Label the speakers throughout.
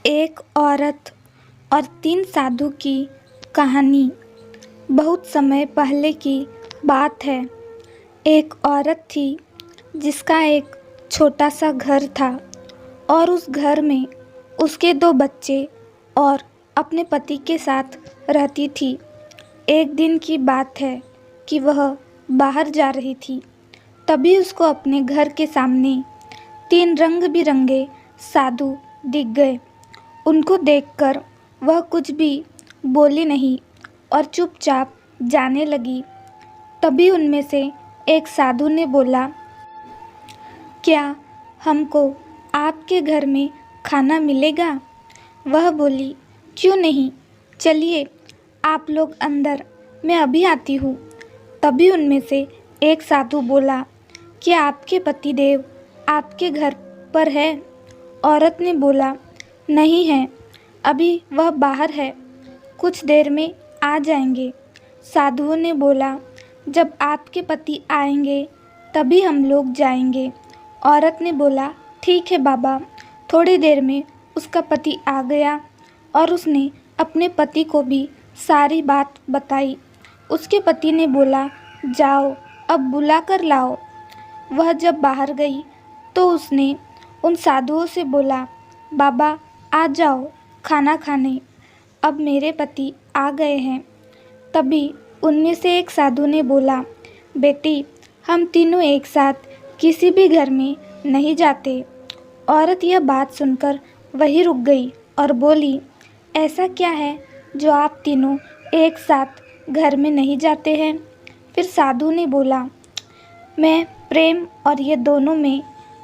Speaker 1: एक औरत और 3 साधु की कहानी। बहुत समय पहले की बात है। एक औरत थी जिसका एक छोटा सा घर था और उस घर में उसके 2 बच्चे और अपने पति के साथ रहती थी। एक दिन की बात है कि वह बाहर जा रही थी। तभी उसको अपने घर के सामने 3 रंग बिरंगे साधु दिख गए। उनको देखकर वह कुछ भी बोली नहीं और चुपचाप जाने लगी। तभी उनमें से एक साधु ने बोला, क्या हमको आपके घर में खाना मिलेगा? वह बोली, क्यों नहीं, चलिए आप लोग अंदर, मैं अभी आती हूँ। तभी उनमें से एक साधु बोला, क्या आपके पतिदेव आपके घर पर है? औरत ने बोला, नहीं है, अभी वह बाहर है, कुछ देर में आ जाएंगे। साधुओं ने बोला, जब आपके पति आएंगे तभी हम लोग जाएंगे। औरत ने बोला, ठीक है बाबा। थोड़ी देर में उसका पति आ गया और उसने अपने पति को भी सारी बात बताई। उसके पति ने बोला, जाओ अब बुला कर लाओ। वह जब बाहर गई तो उसने उन साधुओं से बोला, बाबा आ जाओ खाना खाने, अब मेरे पति आ गए हैं। तभी उनमें से एक साधु ने बोला, बेटी हम तीनों एक साथ किसी भी घर में नहीं जाते। औरत यह बात सुनकर वहीं रुक गई और बोली, ऐसा क्या है जो आप तीनों एक साथ घर में नहीं जाते हैं? फिर साधु ने बोला, मैं प्रेम और ये दोनों में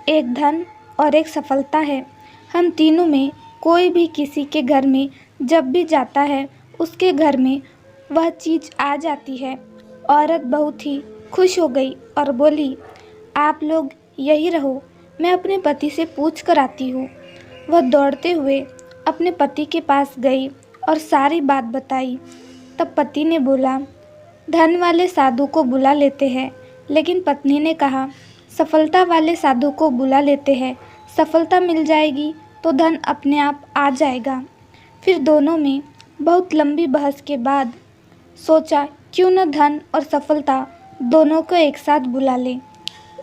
Speaker 1: एक धन और एक सफलता है। हम तीनों में कोई भी किसी के घर में जब भी जाता है उसके घर में वह चीज़ आ जाती है। औरत बहुत ही खुश हो गई और बोली, आप लोग यही रहो, मैं अपने पति से पूछ कर आती हूँ। वह दौड़ते हुए अपने पति के पास गई और सारी बात बताई। तब पति ने बोला, धन वाले साधु को बुला लेते हैं। लेकिन पत्नी ने कहा, सफलता वाले साधु को बुला लेते हैं, सफलता मिल जाएगी तो धन अपने आप आ जाएगा। फिर दोनों में बहुत लंबी बहस के बाद सोचा, क्यों न धन और सफलता दोनों को एक साथ बुला ले।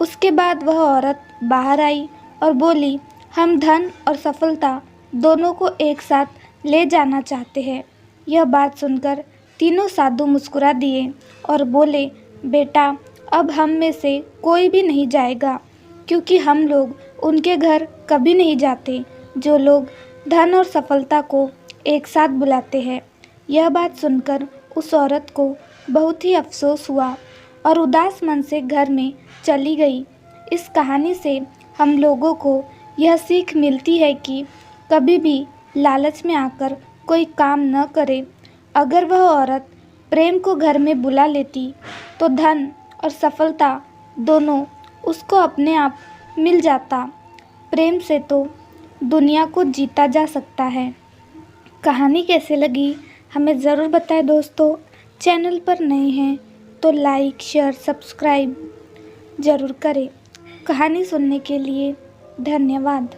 Speaker 1: उसके बाद वह औरत बाहर आई और बोली, हम धन और सफलता दोनों को एक साथ ले जाना चाहते हैं। यह बात सुनकर तीनों साधु मुस्कुरा दिए और बोले, बेटा अब हम में से कोई भी नहीं जाएगा, क्योंकि हम लोग उनके घर कभी नहीं जाते जो लोग धन और सफलता को एक साथ बुलाते हैं। यह बात सुनकर उस औरत को बहुत ही अफसोस हुआ और उदास मन से घर में चली गई। इस कहानी से हम लोगों को यह सीख मिलती है कि कभी भी लालच में आकर कोई काम न करे। अगर वह औरत प्रेम को घर में बुला लेती तो धन और सफलता दोनों उसको अपने आप मिल जाता। प्रेम से तो दुनिया को जीता जा सकता है। कहानी कैसे लगी हमें ज़रूर बताएं दोस्तों। चैनल पर नए हैं तो लाइक शेयर सब्सक्राइब ज़रूर करें। कहानी सुनने के लिए धन्यवाद।